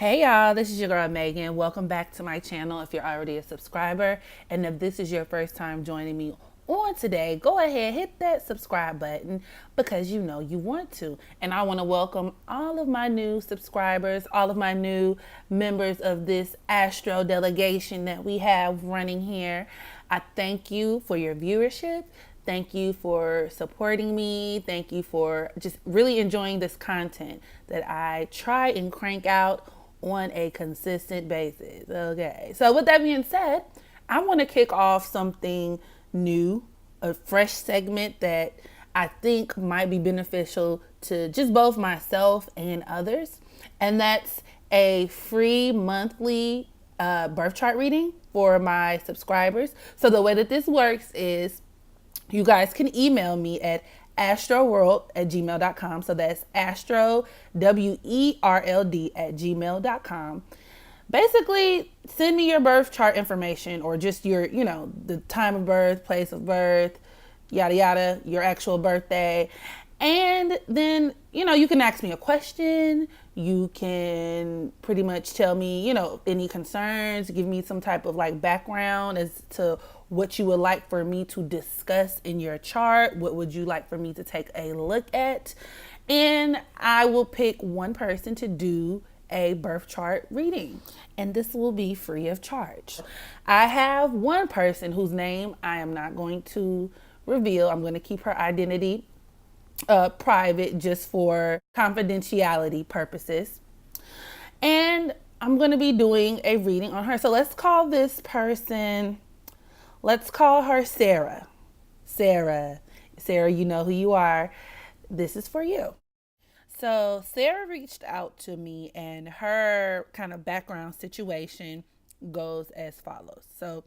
Hey y'all, this is your girl Megan. Welcome back to my channel if you're already a subscriber. And if this is your first time joining me on today, go ahead, hit that subscribe button because you know you want to. And I want to welcome all of my new subscribers, all of my new members of this Astro delegation that we have running here. I thank you for your viewership. Thank you for supporting me. Thank you for just really enjoying this content that I try and crank out on a consistent basis. Okay. So with that being said, I want to kick off something new, a fresh segment that I think might be beneficial to just both myself and others. And that's a free monthly birth chart reading for my subscribers. So the way that this works is you guys can email me at astroworld@gmail.com. So that's astro, WERLD at gmail.com. Basically, send me your birth chart information or just your, the time of birth, place of birth, yada, yada, your actual birthday. And then, you can ask me a question. You can pretty much tell me, any concerns, give me some type of like background as to what you would like for me to discuss in your chart. What would you like for me to take a look at? And I will pick one person to do a birth chart reading, and this will be free of charge. I have one person whose name I am not going to reveal. I'm going to keep her identity private just for confidentiality purposes. And I'm going to be doing a reading on her. So let's call this person, let's call her Sarah. Sarah, you know who you are. This is for you. So Sarah reached out to me, and her kind of background situation goes as follows. So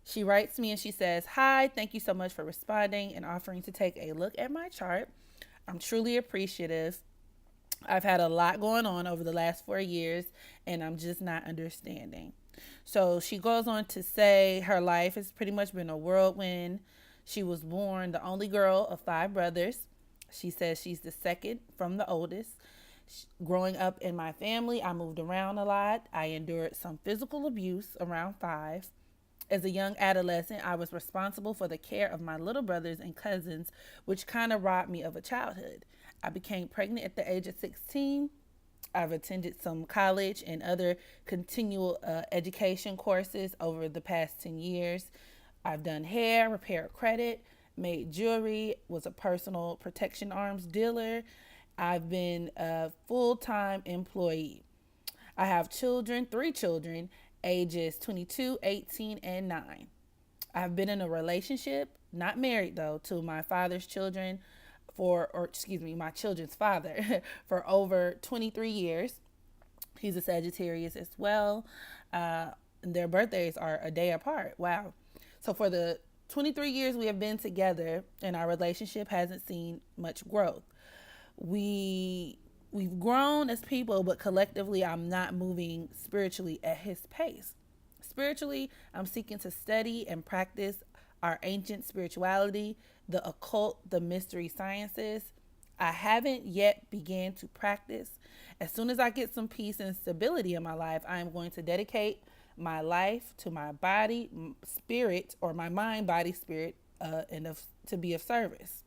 she writes me and she says, "Hi, thank you so much for responding and offering to take a look at my chart. I'm truly appreciative. I've had a lot going on over the last 4 years and I'm just not understanding." So she goes on to say her life has pretty much been a whirlwind. She was born the only girl of 5 brothers. She says she's the second from the oldest. Growing up in my family, I moved around a lot. I endured some physical abuse around 5. As a young adolescent, I was responsible for the care of my little brothers and cousins, which kind of robbed me of a childhood. I became pregnant at the age of 16. I've attended some college and other continual education courses over the past 10 years. I've done hair, repair credit, made jewelry, was a personal protection arms dealer. I've been a full-time employee. I have children, 3 children, ages 22, 18, and 9. I've been in a relationship, not married though, to my father's children my children's father for over 23 years. He's a Sagittarius as well. Their birthdays are a day apart. Wow. So for the 23 years we have been together and our relationship hasn't seen much growth. We've grown as people, but collectively I'm not moving spiritually at his pace. Spiritually, I'm seeking to study and practice our ancient spirituality, the occult, the mystery sciences. I haven't yet began to practice. As soon as I get some peace and stability in my life, I am going to dedicate my life to my body, spirit, or my mind, body, spirit, to be of service.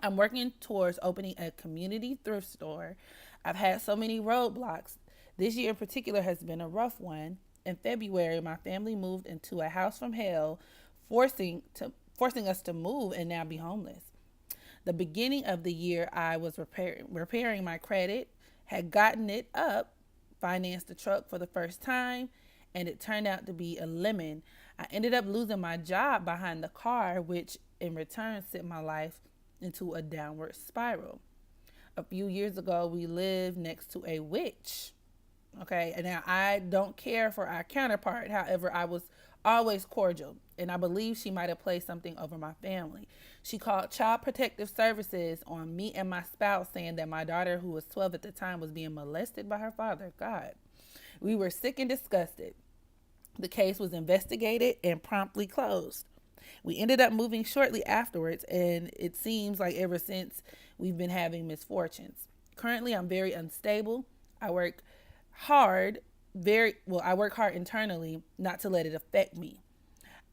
I'm working towards opening a community thrift store. I've had so many roadblocks. This year in particular has been a rough one. In February, my family moved into a house from hell, forcing us to move and now be homeless. The beginning of the year, I was repairing my credit, had gotten it up, financed the truck for the first time, and it turned out to be a lemon. I ended up losing my job behind the car, which in return sent my life into a downward spiral. A few years ago, we lived next to a witch. Okay, and now I don't care for our counterpart. However, I was always cordial, and I believe she might have placed something over my family. She called Child Protective Services on me and my spouse, saying that my daughter, who was 12 at the time, was being molested by her father. God. We were sick and disgusted. The case was investigated and promptly closed. We ended up moving shortly afterwards, and it seems like ever since we've been having misfortunes. Currently, I'm very unstable. I work hard, I work hard internally not to let it affect me.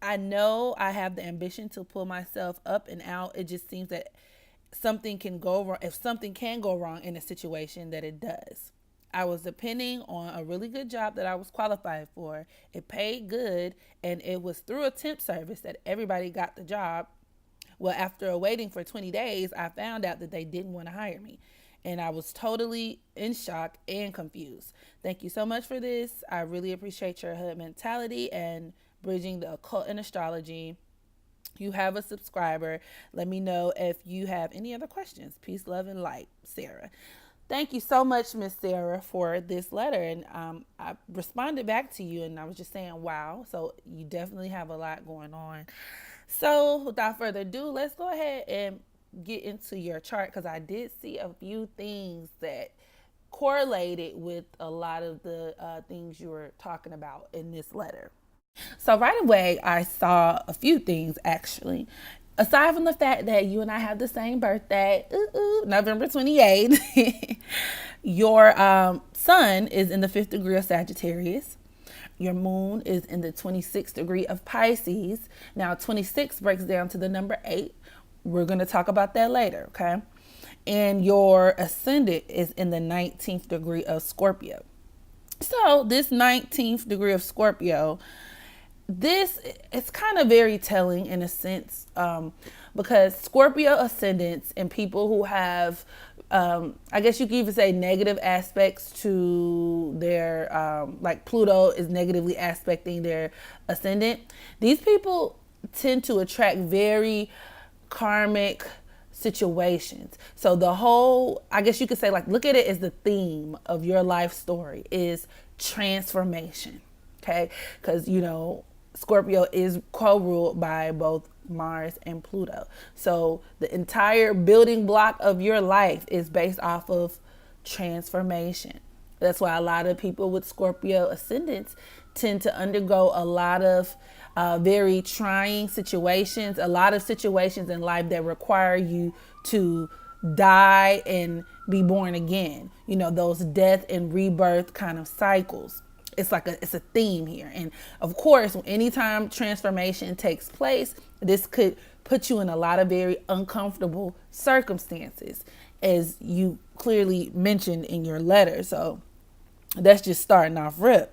I know I have the ambition to pull myself up and out. It just seems that something can go wrong. If something can go wrong in a situation, that it does. I was depending on a really good job that I was qualified for. It paid good, and it was through a temp service that everybody got the job. Well, after waiting for 20 days, I found out that they didn't want to hire me. And I was totally in shock and confused. Thank you so much for this. I really appreciate your hood mentality and bridging the occult and astrology. You have a subscriber. Let me know if you have any other questions. Peace, love, and light, Sarah. Thank you so much, Miss Sarah, for this letter. And I responded back to you, and I was just saying, wow. So you definitely have a lot going on. So without further ado, let's go ahead and get into your chart, because I did see a few things that correlated with a lot of the things you were talking about in this letter. So right away, I saw a few things actually. Aside from the fact that you and I have the same birthday, November 28th, your sun is in the 5th degree of Sagittarius. Your moon is in the 26th degree of Pisces. Now, 26 breaks down to the number 8. We're going to talk about that later, okay? And your ascendant is in the 19th degree of Scorpio. So this 19th degree of Scorpio, this it's kind of very telling in a sense, because Scorpio ascendants and people who have, I guess you could even say negative aspects to their, like Pluto is negatively aspecting their ascendant. These people tend to attract very karmic situations. So the whole, I guess you could say, like, look at it as the theme of your life story is transformation. Okay. Because, Scorpio is co-ruled by both Mars and Pluto. So the entire building block of your life is based off of transformation. That's why a lot of people with Scorpio ascendants tend to undergo a lot of very trying situations, a lot of situations in life that require you to die and be born again. Those death and rebirth kind of cycles. It's a theme here. And of course, anytime transformation takes place, this could put you in a lot of very uncomfortable circumstances, as you clearly mentioned in your letter. So that's just starting off rip.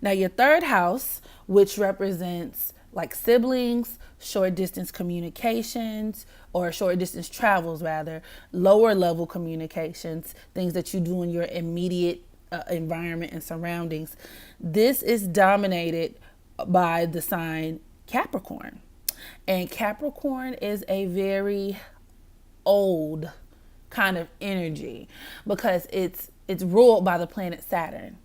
Now, your 3rd house, which represents like siblings, short distance communications, or short distance travels rather, lower level communications, things that you do in your immediate environment and surroundings. This is dominated by the sign Capricorn. And Capricorn is a very old kind of energy because it's ruled by the planet Saturn.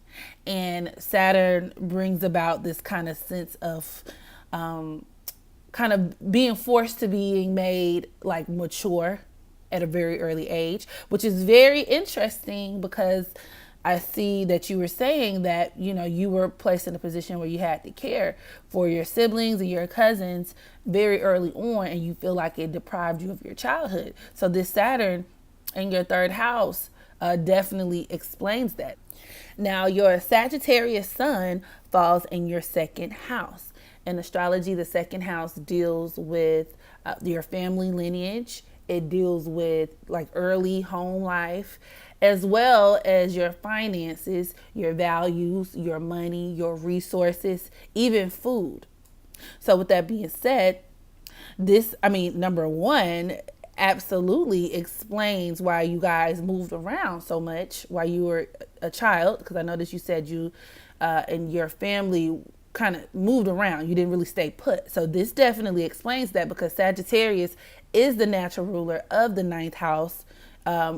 And Saturn brings about this kind of sense of kind of being forced to being made like mature at a very early age, which is very interesting because I see that you were saying that, you were placed in a position where you had to care for your siblings and your cousins very early on, and you feel like it deprived you of your childhood. So this Saturn in your 3rd house definitely explains that. Now, your Sagittarius sun falls in your 2nd house. In astrology, the 2nd house deals with your family lineage. It deals with like early home life, as well as your finances, your values, your money, your resources, even food. So with that being said, number one, absolutely explains why you guys moved around so much while you were a child. Because I noticed you said you and your family kind of moved around. You didn't really stay put. So this definitely explains that, because Sagittarius is the natural ruler of the 9th house,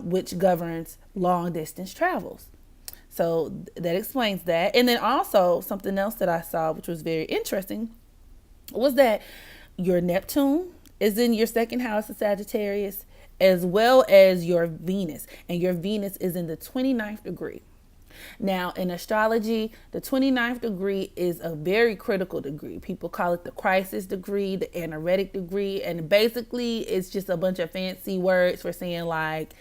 which governs long distance travels. So that explains that. And then also something else that I saw, which was very interesting, was that your Neptune is in your 2nd house of Sagittarius, as well as your Venus. And your Venus is in the 29th degree. Now, in astrology, the 29th degree is a very critical degree. People call it the crisis degree, the anoretic degree. And basically, it's just a bunch of fancy words for saying like,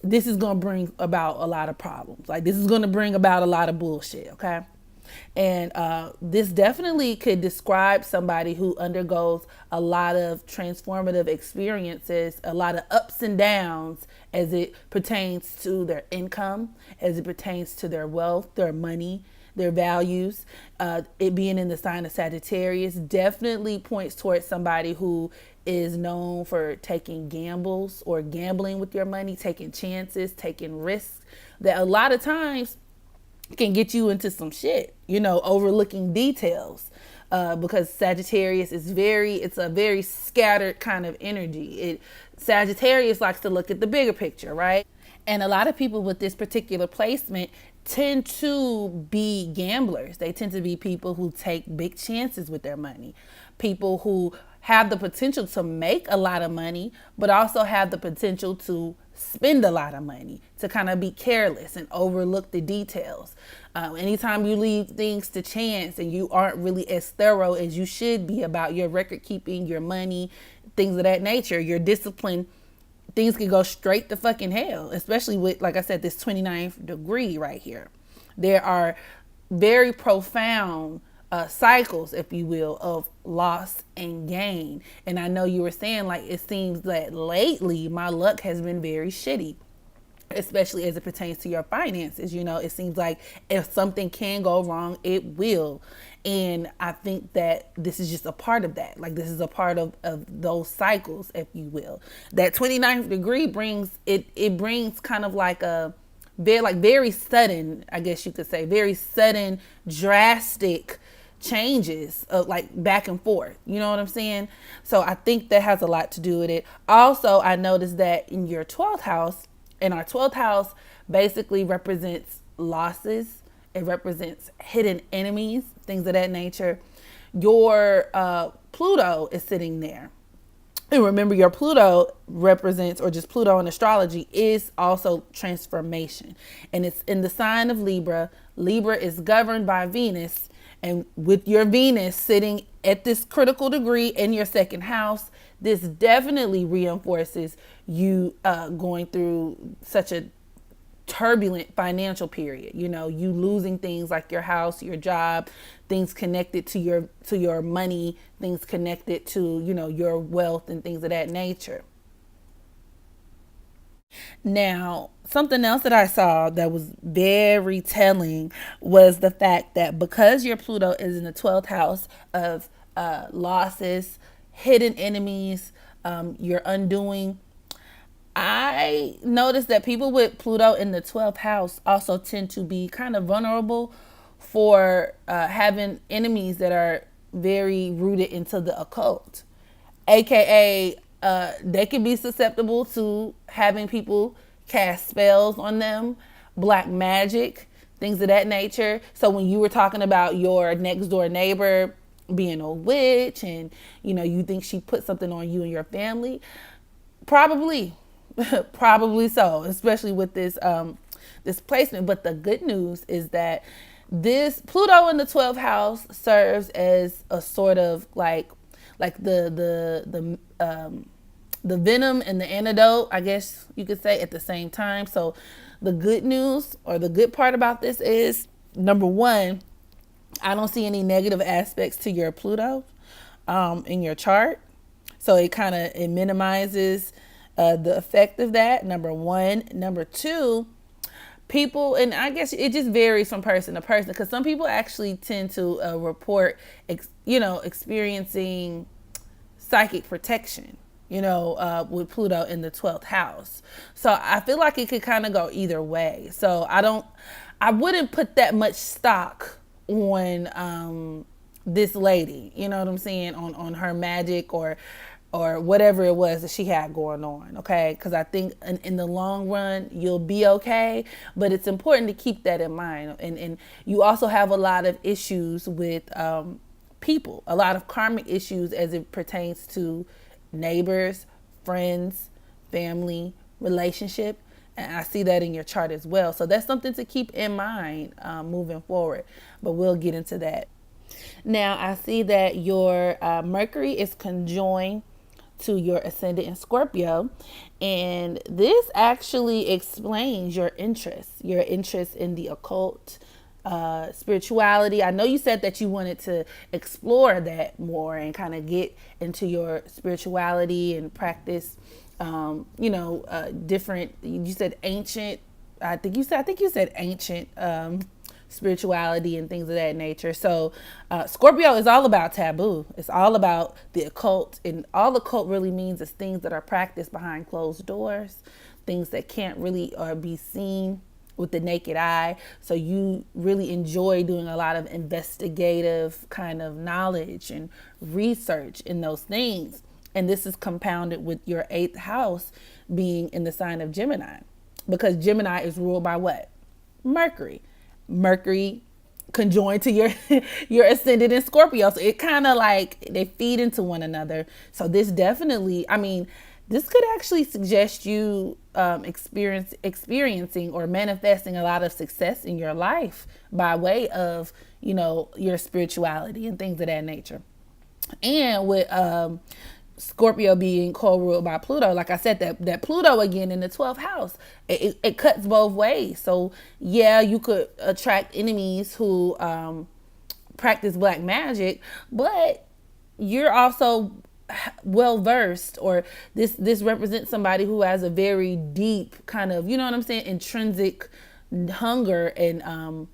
this is going to bring about a lot of problems. Like, this is going to bring about a lot of bullshit, okay? And this definitely could describe somebody who undergoes a lot of transformative experiences, a lot of ups and downs as it pertains to their income, as it pertains to their wealth, their money, their values. It being in the sign of Sagittarius definitely points towards somebody who is known for taking gambles or gambling with your money, taking chances, taking risks that a lot of times can get you into some shit, overlooking details. Because Sagittarius is it's a very scattered kind of energy. Sagittarius likes to look at the bigger picture, right? And a lot of people with this particular placement tend to be gamblers. They tend to be people who take big chances with their money, people who have the potential to make a lot of money, but also have the potential to spend a lot of money, to kind of be careless and overlook the details. Anytime you leave things to chance and you aren't really as thorough as you should be about your record keeping, your money, things of that nature, your discipline, things can go straight to fucking hell, especially with, like I said, this 29th degree right here. There are very profound cycles, if you will, of loss and gain. And I know you were saying, like, it seems that lately my luck has been very shitty, especially as it pertains to your finances. It seems like if something can go wrong, it will. And I think that this is just a part of that. Like, this is a part of those cycles, if you will. That 29th degree brings kind of like a very sudden, I guess you could say, very sudden, drastic changes of like back and forth. You know what I'm saying? So I think that has a lot to do with it. Also, I noticed that in your 12th house, and our 12th house basically represents losses. It represents hidden enemies, things of that nature. Your Pluto is sitting there. And remember, your Pluto represents, or just Pluto in astrology, is also transformation. And it's in the sign of Libra. Libra is governed by Venus. And with your Venus sitting at this critical degree in your second house, this definitely reinforces you going through such a turbulent financial period. You losing things like your house, your job, things connected to your money, things connected to, your wealth and things of that nature. Now, something else that I saw that was very telling was the fact that because your Pluto is in the 12th house of losses, hidden enemies, your undoing, I noticed that people with Pluto in the 12th house also tend to be kind of vulnerable for having enemies that are very rooted into the occult, aka they can be susceptible to having people cast spells on them, black magic, things of that nature. So when you were talking about your next door neighbor being a witch and you think she put something on you and your family, probably so, especially with this this placement. But the good news is that this Pluto in the 12th house serves as a sort of like the venom and the antidote, I guess you could say, at the same time. So the good news, or the good part about this, is number one, I don't see any negative aspects to your Pluto in your chart. So it minimizes the effect of that, number one. Number two, people, and I guess it just varies from person to person, because some people actually tend to report, experiencing psychic protection, with Pluto in the 12th house. So I feel like it could kind of go either way. So I wouldn't put that much stock on this lady, you know what I'm saying, on her magic or whatever it was that she had going on, okay? Because I think in the long run, you'll be okay. But it's important to keep that in mind. And you also have a lot of issues with people, a lot of karmic issues as it pertains to neighbors, friends, family, relationship. And I see that in your chart as well. So that's something to keep in mind moving forward. But we'll get into that. Now, I see that your Mercury is conjoined to your ascendant in Scorpio. And this actually explains your interest in the occult, spirituality. I know you said that you wanted to explore that more and kind of get into your spirituality and practice, different, you said ancient, I think you said ancient, spirituality and things of that nature. So Scorpio is all about taboo. It's all about the occult, and all occult really means is things that are practiced behind closed doors, things that can't really be seen with the naked eye. So you really enjoy doing a lot of investigative kind of knowledge and research in those things. And this is compounded with your 8th house being in the sign of Gemini, because Gemini is ruled by what? Mercury. Mercury conjoined to your your ascendant in Scorpio. So it kind of like they feed into one another. So this definitely, I mean, this could actually suggest you experiencing or manifesting a lot of success in your life by way of, your spirituality and things of that nature. And with Scorpio being co-ruled by Pluto, like I said, that Pluto again in the 12th house, it cuts both ways. So yeah, you could attract enemies who practice black magic, but you're also well versed, or this represents somebody who has a very deep kind of, intrinsic hunger and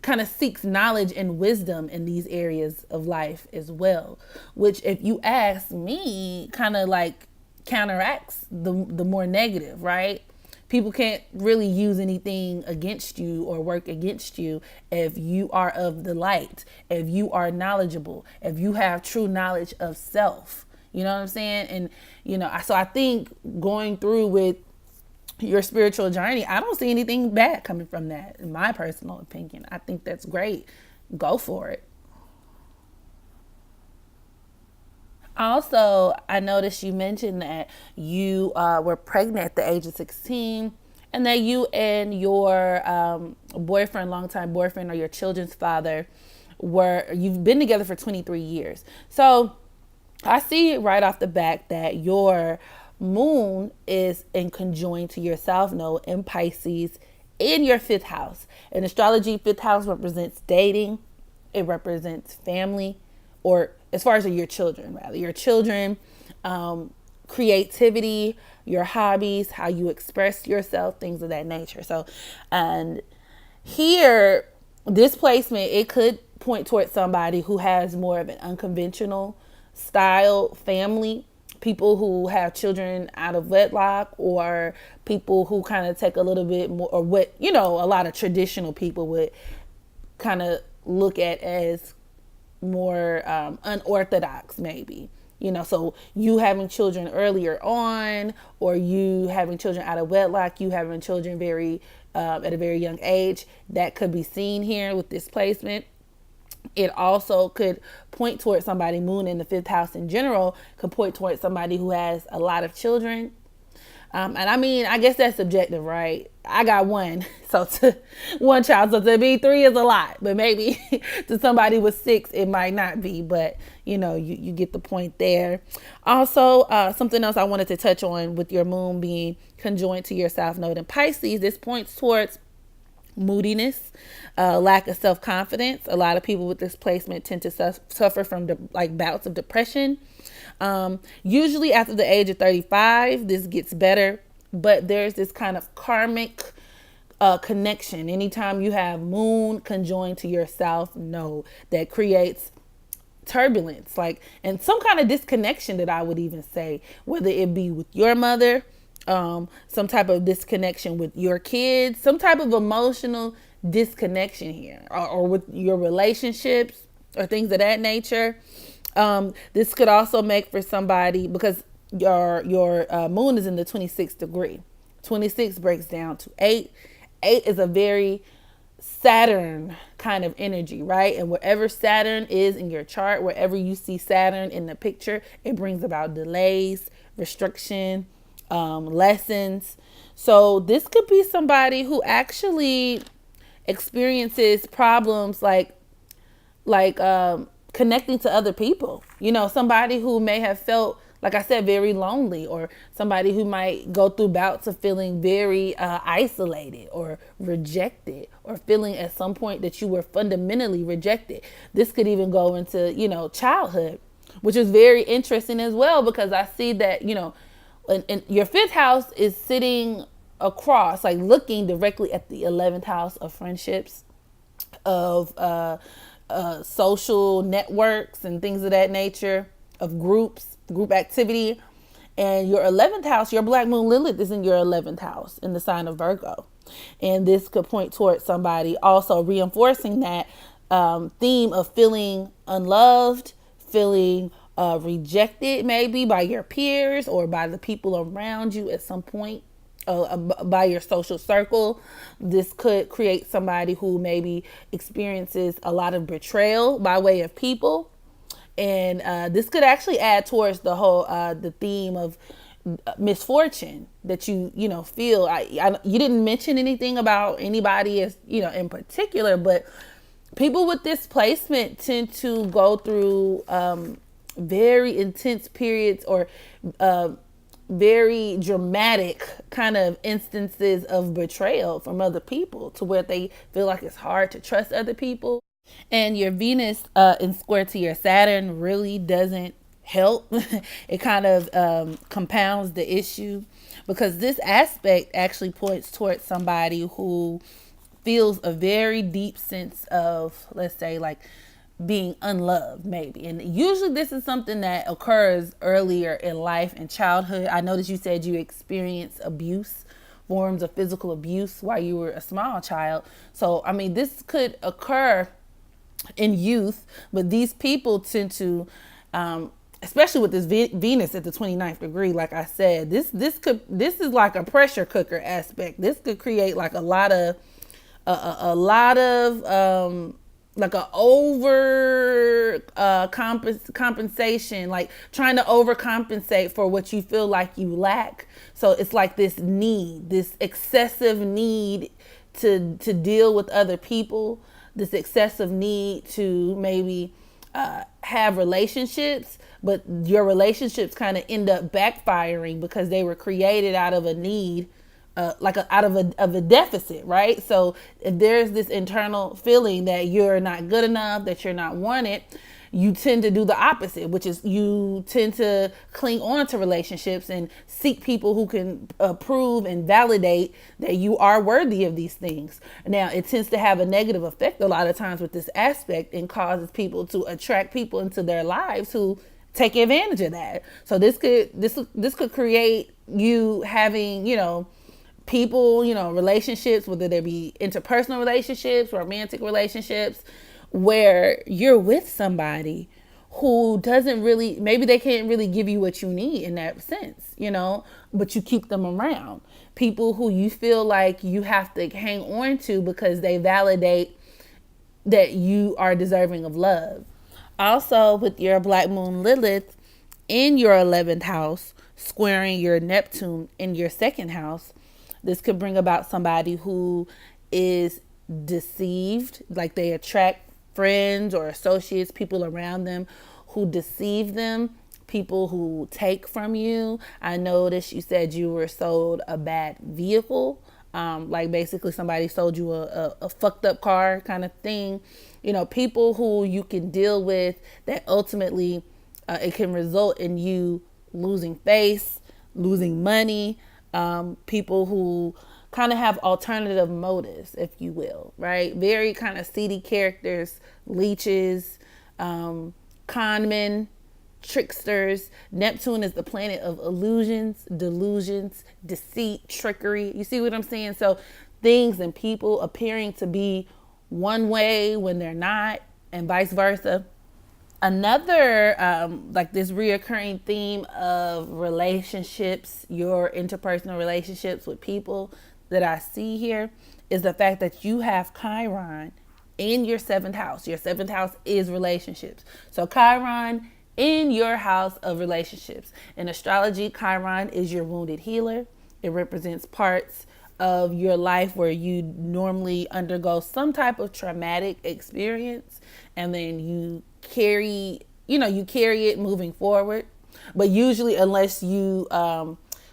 kind of seeks knowledge and wisdom in these areas of life as well, which, if you ask me, kind of like counteracts the more negative, right? People can't really use anything against you or work against you if you are of the light, if you are knowledgeable, if you have true knowledge of self. You know what I'm saying? And, so I think going through with your spiritual journey, I don't see anything bad coming from that, in my personal opinion. I think that's great. Go for it. Also, I noticed you mentioned that you were pregnant at the age of 16, and that you and your boyfriend, longtime boyfriend, or your children's father, you've been together for 23 years. So I see right off the bat that your moon is in conjoined to your south node in Pisces in your 5th house. In astrology, 5th house represents dating. It represents family, or as far as your children, rather, your children, creativity, your hobbies, how you express yourself, things of that nature. So, and here, this placement, it could point towards somebody who has more of an unconventional style family, people who have children out of wedlock, or people who kind of take a little bit more, or what, a lot of traditional people would kind of look at as more unorthodox, maybe. So you having children earlier on, or you having children out of wedlock, you having children very at a very young age, that could be seen here with this placement. It also could point towards somebody, moon in the 5th house in general, could point towards somebody who has a lot of children. And I mean, I guess that's subjective, right? I got one, one child, so to me 3 is a lot, but maybe to somebody with 6, it might not be, but you get the point there. Also, something else I wanted to touch on with your moon being conjoined to your south node in Pisces, this points towards moodiness, lack of self-confidence. A lot of people with this placement tend to suffer from bouts of depression. Usually after the age of 35, this gets better, but there's this kind of karmic connection. Anytime you have moon conjoined to your south node, that creates turbulence, and some kind of disconnection, that I would even say, whether it be with your mother, some type of disconnection with your kids, some type of emotional disconnection here, or with your relationships, or things of that nature. This could also make for somebody, because your moon is in the 26th degree. 26 breaks down to 8. 8 is a very Saturn kind of energy, right? And wherever Saturn is in your chart, wherever you see Saturn in the picture, it brings about delays, restriction, lessons. So this could be somebody who actually experiences problems like connecting to other people. Somebody who may have felt like I said, very lonely, or somebody who might go through bouts of feeling very isolated or rejected, or feeling at some point that you were fundamentally rejected. This could even go into, childhood, which is very interesting as well, because I see that, and your fifth house is sitting across, like looking directly at the 11th house of friendships, of social networks and things of that nature, of group activity. And your 11th house, your Black Moon Lilith is in your 11th house in the sign of Virgo. And this could point towards somebody also reinforcing that theme of feeling unloved, feeling rejected maybe by your peers or by the people around you at some point, by your social circle. This could create somebody who maybe experiences a lot of betrayal by way of people. And this could actually add towards the whole the theme of misfortune that you feel. You didn't mention anything about anybody as in particular, but people with this placement tend to go through very intense periods, or very dramatic kind of instances of betrayal from other people, to where they feel like it's hard to trust other people. And your Venus in square to your Saturn really doesn't help. It kind of compounds the issue, because this aspect actually points towards somebody who feels a very deep sense of, let's say, like being unloved maybe. And usually this is something that occurs earlier in life, in childhood. I noticed you said you experienced abuse, forms of physical abuse, while you were a small child. So I mean, this could occur in youth, but these people tend to especially with this Venus at the 29th degree, like I said, this is like a pressure cooker aspect. This could create like a lot of like a over compensation, like trying to overcompensate for what you feel like you lack. So it's like this need, this excessive need to deal with other people, this excessive need to maybe have relationships, but your relationships kind of end up backfiring because they were created out of a need, out of a deficit, right? So if there's this internal feeling that you're not good enough, that you're not wanted, you tend to do the opposite, which is you tend to cling on to relationships and seek people who can prove and validate that you are worthy of these things. Now, it tends to have a negative effect a lot of times with this aspect, and causes people to attract people into their lives who take advantage of that. So this could create you having, people, relationships, whether they be interpersonal relationships, romantic relationships, where you're with somebody who doesn't really, maybe they can't really give you what you need in that sense, but you keep them around. People who you feel like you have to hang on to because they validate that you are deserving of love. Also, with your Black Moon Lilith in your 11th house, squaring your Neptune in your 2nd house, this could bring about somebody who is deceived, like they attract friends or associates, people around them who deceive them, people who take from you. I noticed you said you were sold a bad vehicle, like basically somebody sold you a fucked up car kind of thing. People who you can deal with that ultimately it can result in you losing face, losing money. People who kind of have alternative motives, if you will, right? Very kind of seedy characters, leeches, con men, tricksters. Neptune is the planet of illusions, delusions, deceit, trickery. You see what I'm saying? So things and people appearing to be one way when they're not, and vice versa. Another like this reoccurring theme of relationships, your interpersonal relationships with people that I see here, is the fact that you have Chiron in your 7th house. Your 7th house is relationships. So Chiron in your house of relationships. In astrology, Chiron is your wounded healer. It represents parts of your life where you normally undergo some type of traumatic experience, and then you carry it moving forward. But usually, unless you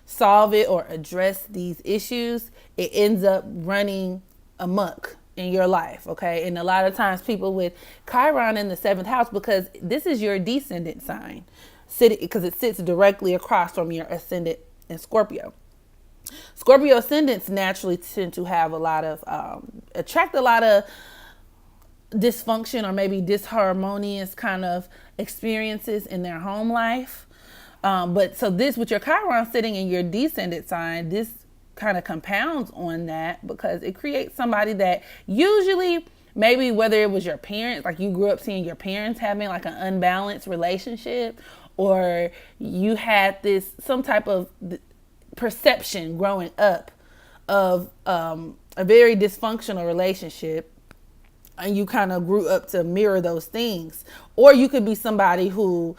solve it or address these issues, it ends up running amok in your life. Okay. And a lot of times people with Chiron in the seventh house, because this is your descendant sign, because it sits directly across from your ascendant in Scorpio. Scorpio ascendants naturally tend to have a lot of attract a lot of dysfunction or maybe disharmonious kind of experiences in their home life. But so this, with your Chiron sitting in your descendant sign, this kind of compounds on that, because it creates somebody that usually, maybe whether it was your parents, like you grew up seeing your parents having like an unbalanced relationship, or you had this some type of perception growing up of a very dysfunctional relationship, and you kind of grew up to mirror those things. Or you could be somebody who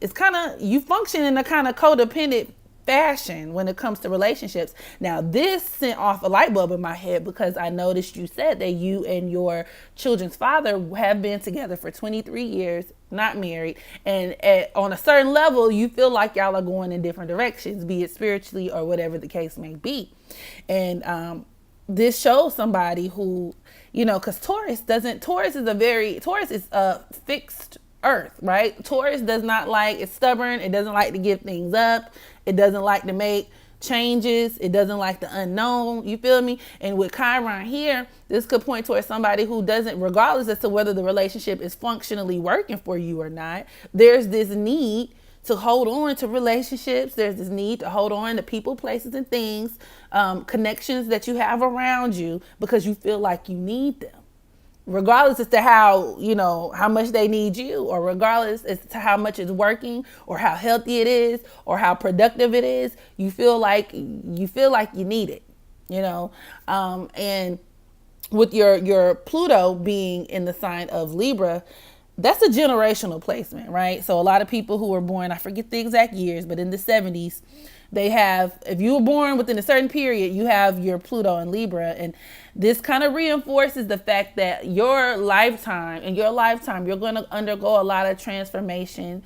is kind of, you function in a kind of codependent fashion when it comes to relationships. Now, this sent off a light bulb in my head, because I noticed you said that you and your children's father have been together for 23 years, not married. And on a certain level, you feel like y'all are going in different directions, be it spiritually or whatever the case may be. And this shows somebody who, because Taurus is a fixed earth, right? Taurus does not like, it's stubborn. It doesn't like to give things up. It doesn't like to make changes. It doesn't like the unknown. You feel me? And with Chiron here, this could point towards somebody who doesn't, regardless as to whether the relationship is functionally working for you or not, there's this need to hold on to relationships. There's this need to hold on to people, places, and things, connections that you have around you, because you feel like you need them. Regardless as to how much they need you, or regardless as to how much it's working, or how healthy it is, or how productive it is, you feel like you need it, and with your Pluto being in the sign of Libra, that's a generational placement, right? So a lot of people who were born, I forget the exact years, but in the 70s, they have, if you were born within a certain period, you have your Pluto in Libra. And this kind of reinforces the fact that in your lifetime, you're going to undergo a lot of transformation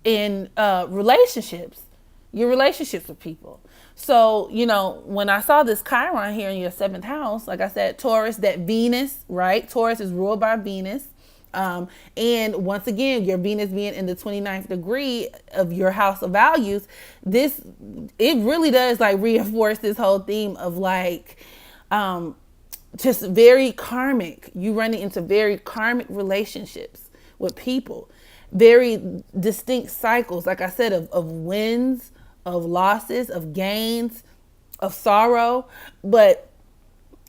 in relationships, your relationships with people. So, when I saw this Chiron here in your seventh house, like I said, Taurus, that Venus, right? Taurus is ruled by Venus. And once again, your Venus being in the 29th degree of your house of values, it really does like reinforce this whole theme of like, just very karmic. You running into very karmic relationships with people, very distinct cycles, like I said, of wins, of losses, of gains, of sorrow. But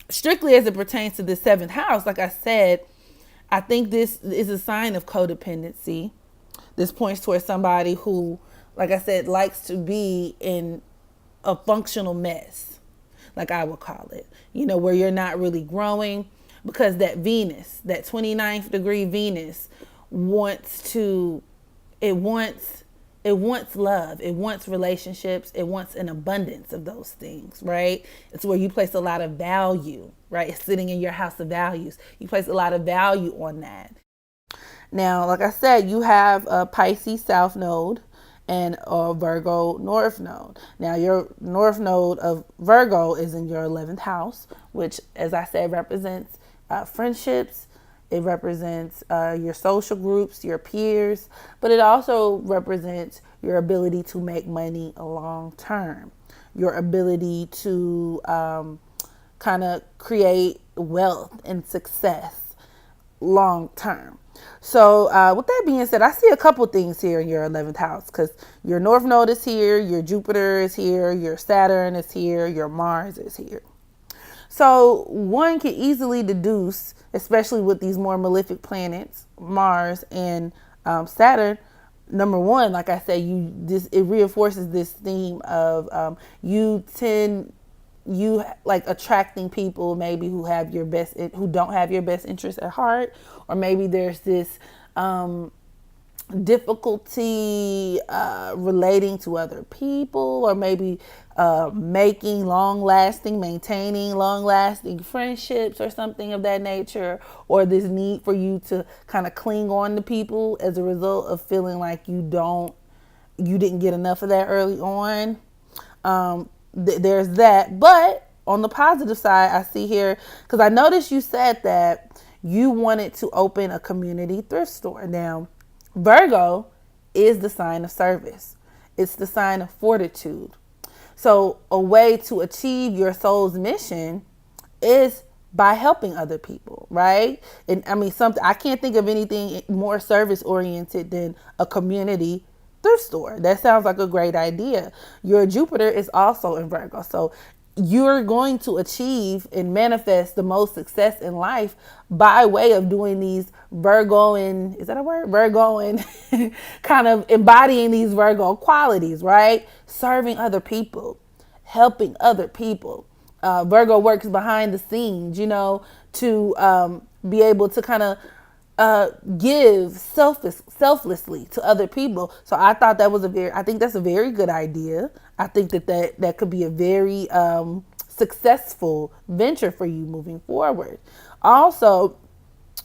strictly as it pertains to the seventh house, like I said, I think this is a sign of codependency. This points towards somebody who, like I said, likes to be in a functional mess, like I would call it, where you're not really growing, because that Venus, that 29th degree Venus wants love. It wants relationships. It wants an abundance of those things, right? It's where you place a lot of value, right? It's sitting in your house of values. You place a lot of value on that. Now, like I said, you have a Pisces South Node and a Virgo North Node. Now, your North Node of Virgo is in your 11th house, which, as I said, represents friendships. It represents your social groups, your peers, but it also represents your ability to make money long term, your ability to kind of create wealth and success long term. So with that being said, I see a couple things here in your 11th house, because your North Node is here, your Jupiter is here, your Saturn is here, your Mars is here. So one can easily deduce, especially with these more malefic planets, Mars and Saturn. Number one, like I said, it reinforces this theme of you like attracting people maybe who don't have your best interest at heart, or maybe there's this difficulty relating to other people, or maybe maintaining long-lasting friendships or something of that nature, or this need for you to kind of cling on to people as a result of feeling like you don't you didn't get enough of that early on. There's that. But on the positive side, I see here, because I noticed you said that you wanted to open a community thrift store. Now, Virgo is the sign of service, it's the sign of fortitude. So, a way to achieve your soul's mission is by helping other people, right? And I mean, something I can't think of anything more service oriented than a community thrift store. That sounds like a great idea. Your Jupiter is also in Virgo. So you're going to achieve and manifest the most success in life by way of doing these Virgoing, is that a word? Virgoing, kind of embodying these Virgo qualities, right? Serving other people, helping other people. Virgo works behind the scenes, to be able to kind of give selflessly to other people. So I thought that was I think that's a very good idea. I think that could be a very successful venture for you moving forward. Also,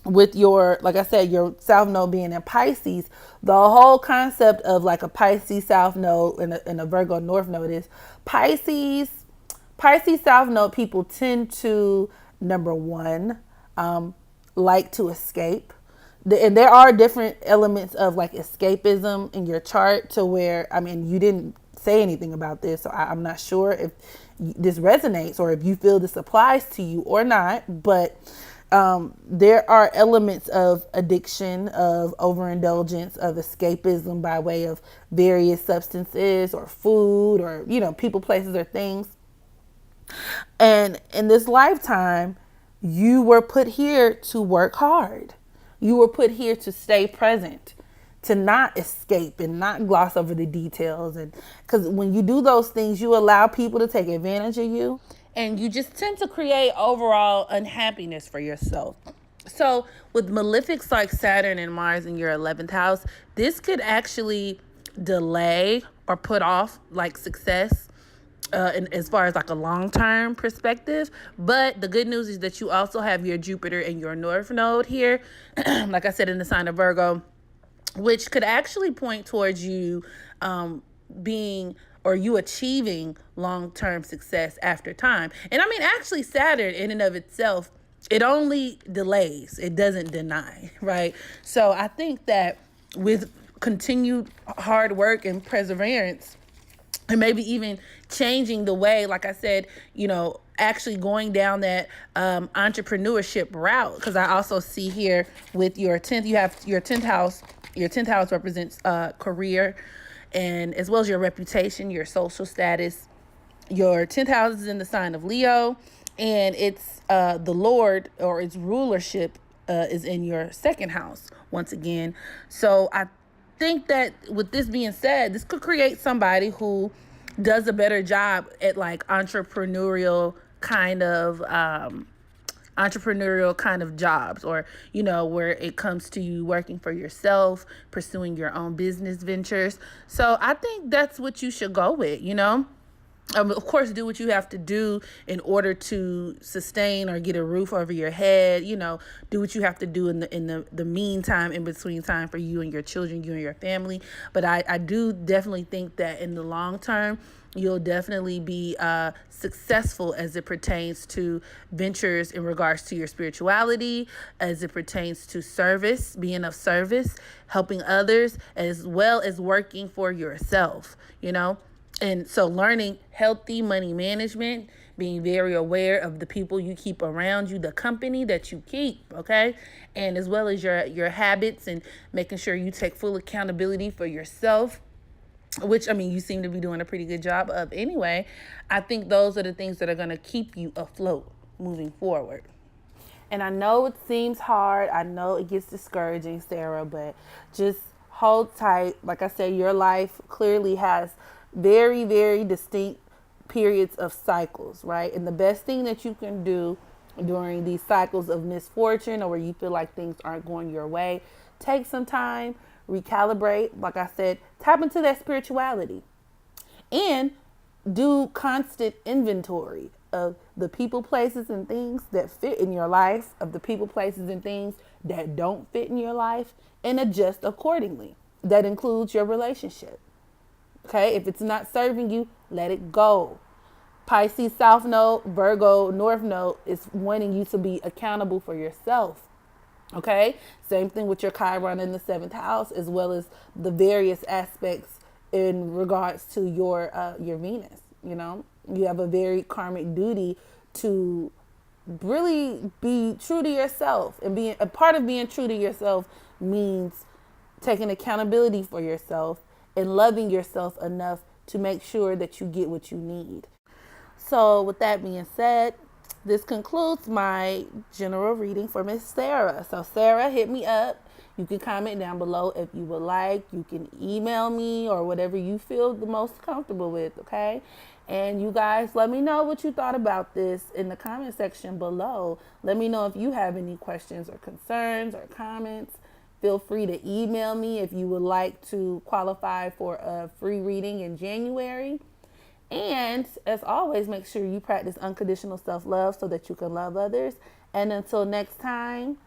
with your, like I said, your South Node being in Pisces, the whole concept of like a Pisces South Node and a Virgo North Node is Pisces South Node people tend to, number one, like to escape. And there are different elements of like escapism in your chart to where, I mean, you didn't say anything about this, so I'm not sure if this resonates or if you feel this applies to you or not, but there are elements of addiction, of overindulgence, of escapism by way of various substances or food or, people, places, or things. And in this lifetime, you were put here to work hard. You were put here to stay present, to not escape and not gloss over the details. And because when you do those things, you allow people to take advantage of you. And you just tend to create overall unhappiness for yourself. So with malefics like Saturn and Mars in your 11th house, this could actually delay or put off like success as far as like a long-term perspective. But the good news is that you also have your Jupiter and your North Node here, like I said, in the sign of Virgo, which could actually point towards you being or you achieving long-term success after time. And I mean, actually, Saturn in and of itself, it only delays. It doesn't deny, right? So I think that with continued hard work and perseverance, and maybe even changing the way, like I said, actually going down that entrepreneurship route. Because I also see here with your 10th, you have your 10th house. Your 10th house represents career, and as well as your reputation, your social status. Your 10th house is in the sign of Leo, and it's the Lord, or its rulership is in your second house once again. So I think that with this being said, this could create somebody who does a better job at like entrepreneurial kind of jobs, or where it comes to you working for yourself, pursuing your own business ventures. So I think that's what you should go with. Of course, do what you have to do in order to sustain or get a roof over your head. Do what you have to do in the meantime, in between time, for you and your children, you and your family. But I do definitely think that in the long term, you'll definitely be successful as it pertains to ventures in regards to your spirituality, as it pertains to service, being of service, helping others, as well as working for yourself, And so learning healthy money management, being very aware of the people you keep around you, the company that you keep, okay? And as well as your habits, and making sure you take full accountability for yourself, which, I mean, you seem to be doing a pretty good job of anyway. I think those are the things that are going to keep you afloat moving forward. And I know it seems hard. I know it gets discouraging, Sarah, but just hold tight. Like I said, your life clearly has very, very distinct periods of cycles, right? And the best thing that you can do during these cycles of misfortune, or where you feel like things aren't going your way, take some time, recalibrate. Like I said, tap into that spirituality and do constant inventory of the people, places, and things that fit in your life, of the people, places, and things that don't fit in your life, and adjust accordingly. That includes your relationship. Okay, if it's not serving you, let it go. Pisces South Node, Virgo North Node is wanting you to be accountable for yourself. Okay, same thing with your Chiron in the seventh house, as well as the various aspects in regards to your Venus. You know, you have a very karmic duty to really be true to yourself, and being a part of being true to yourself means taking accountability for yourself and loving yourself enough to make sure that you get what you need. So, with that being said, this concludes my general reading for Miss Sarah. So, Sarah, hit me up. You can comment down below if you would like. You can email me or whatever you feel the most comfortable with, okay? And you guys, let me know what you thought about this in the comment section below. Let me know if you have any questions or concerns or comments. Feel free to email me if you would like to qualify for a free reading in January. And as always, make sure you practice unconditional self-love so that you can love others. And until next time,